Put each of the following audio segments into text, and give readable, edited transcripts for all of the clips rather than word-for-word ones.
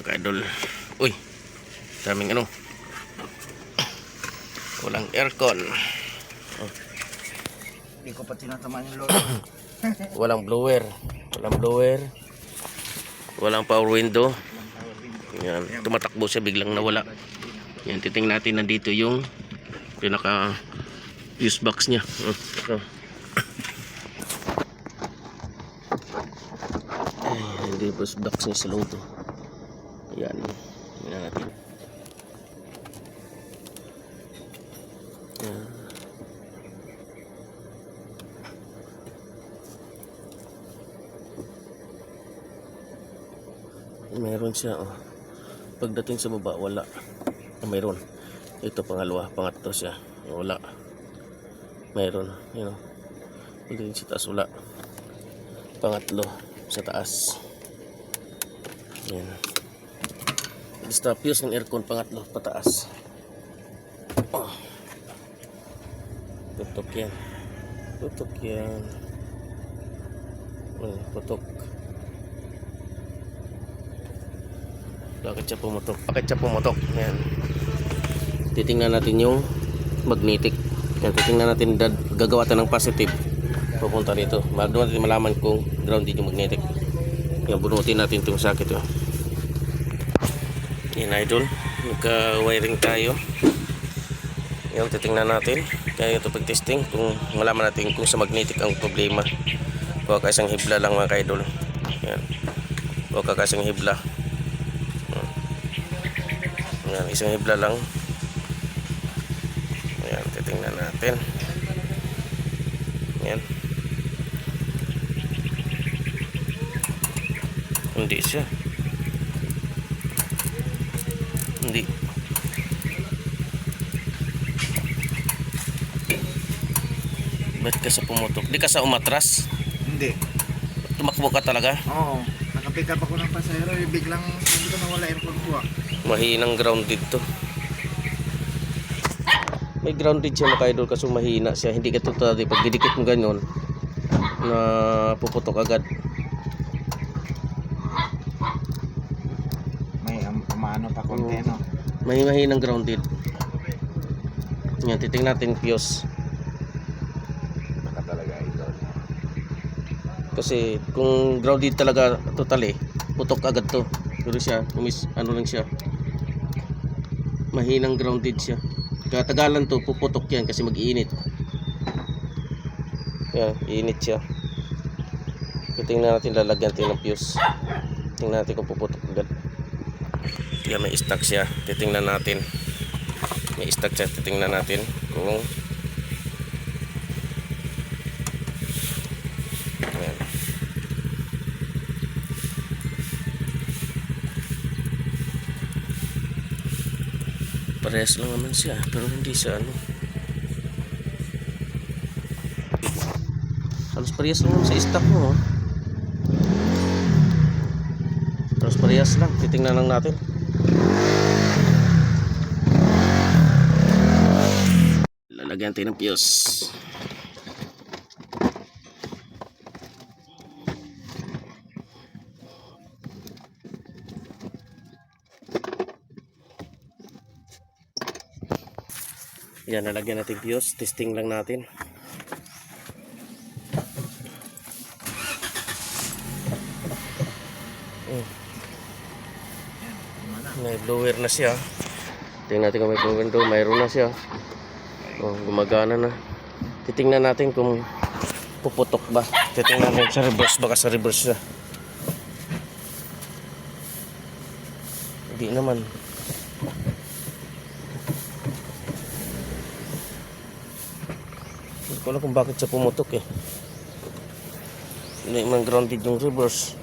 mga ka-idol. Uy, daming ano, walang aircon. Hindi ko pa tinatamaan yung lolo. Walang blower, walang power window. Yan, tumatakbo siya, biglang nawala. Yan, titingnan natin, nandito yung pinaka fuse box niya. Ito. Hindi fuse box niya sa loob. Yan, tingnan natin. Yan. Meron siya, oh. Pagdating sa baba, wala. Meron. Ito pangalawa, pangatlo siya. Wala. Meron, you know. Pagdating sa taas, wala. Pangatlo sa taas. Yan. Stop fuse ng aircon, pangatlo pataas. Oh. Tutok yan. Tutok yan. Tutok. Bakit siya pumutok? Yan. Titingnan natin yung magnetic. Yan, titingnan natin, gagawa tayo ng positive. Pupunta rito. Doon natin malaman kung grounded yung magnetic. Yan, bunutin natin itong socket. Oh. Yan, idol. Nagka-wiring tayo. Yan, titingnan natin. Kaya ito pag-testing kung malaman natin kung sa magnetic ang problema. Huwag ka isang hibla lang mga ka-idol. Yan. Huwag ka isang hibla. Yan, isang hibla lang. Yan, titingnan natin. Yan. Hindi siya. Hindi. Ba't ka sa pumutok? Di ka sa umatras? Hindi. Tumakbo ka talaga? Oo. Nakapick up ako ng pasahero. Biglang sabi ko nawala aircon ko ah. Mahinang grounded to. May grounded siya mga idol kasi mahina siya. Hindi ka totally pag didikit mo ganyan na puputok agad. May umaano pa konti no. May mahinang grounded. Yan, titingnan natin fuse. Baka talaga ito. Kasi kung grounded talaga totally, putok agad to. Pero siya, ano lang siya. Mahinang grounded siya. Katagalan to, puputok yan kasi mag-iinit. Yan, iinit siya. Tingnan natin, lalagyan natin ng fuse. Tingnan natin kung puputok agad. Yan, may stock siya. Titingnan natin. May stock siya. Titingnan natin kung yan. Parehas lang naman siya, pero hindi siya ano. Halos parehas lang naman sa stock mo. Halos parehas lang. Titingnan lang natin. Lalagyan tayo ng fuse. Yan, nalagyan natin fuse. Testing lang natin. May blower na siya. Tingnan natin kung may blower window. Mayroon na siya. Oh, gumagana na. Titingnan natin kung puputok ba. Titingnan natin sa reverse. Baka sa reverse siya. Hindi naman. Hindi ko alam kung bakit siya pumutok eh. Hindi man grounded yung reverse.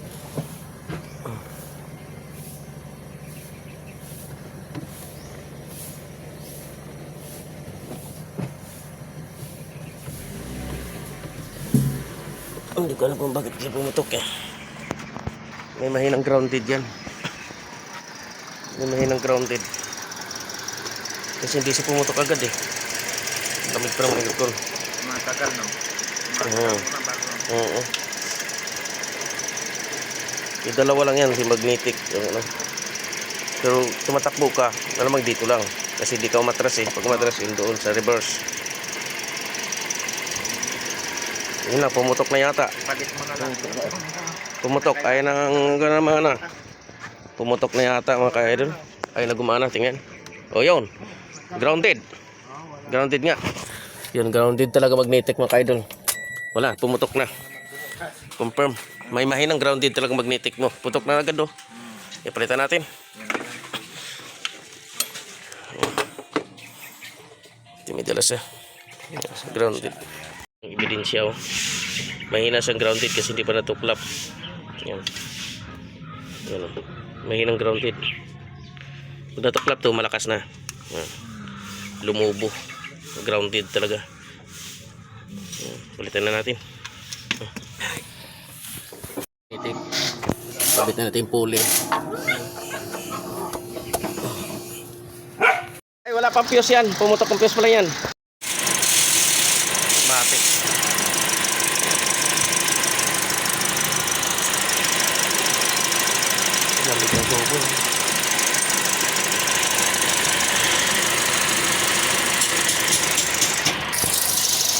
Hindi ko alam kung bakit siya pumutok eh. May mahinang grounded yan. May mahinang grounded. Kasi hindi siya pumutok agad eh. Lamig pa naman aircon. Matagal no. Oo. Yung dalawa lang yan, si magnetic. Yung, ano. Pero tumatakbo ka, malamang dito lang. Kasi di ka umatras eh. Pag umatras yun doon sa reverse. Yun lang, pumutok na yata. Palit mo na lang. Pumutok, ay nang ganaman na. Pumutok na yata mga ka-idol. Ay nagumana, tingnan. O yun, grounded. Grounded nga. Yun, grounded talaga magnetic mga ka-idol. Wala, pumutok na. Confirm. May mahinang grounded talaga magnetic mo. Putok na agad oh. Ipalitan natin. Timidala siya. Grounded. Ang ebidensya oh. Mahina siyang grounded kasi hindi pa natuklap. Yan. Yan oh. Mahinang grounded. Pag natuklap to, malakas na. Yan. Lumubo. Grounded talaga. Yan. Palitan na natin. Sabit na natin yung pulley. Ay, wala pang fuse yan. Pumutok ang fuse pala yan. Matik. Lamig ng tubo.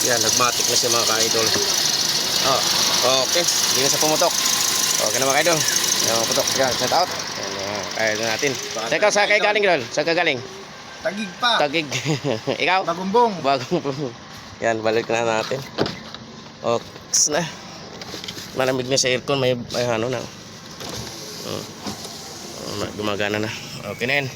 Yan, nagmatik na siya mga ka-idol. Oh, okay. Hindi na sa pumutok. Okay na mga ka-idol. Yan, putok. Yan, set out. Yan, kaya natin. Teka, saan kayo galing, Idol? Saan ka galing? Tagig pa. Tagig. Ikaw? Bagumbong. Bagong po. Yan, balik na natin. Oks na. Malamig na sa aircon. May ano na. Gumagana na. Okay na yan.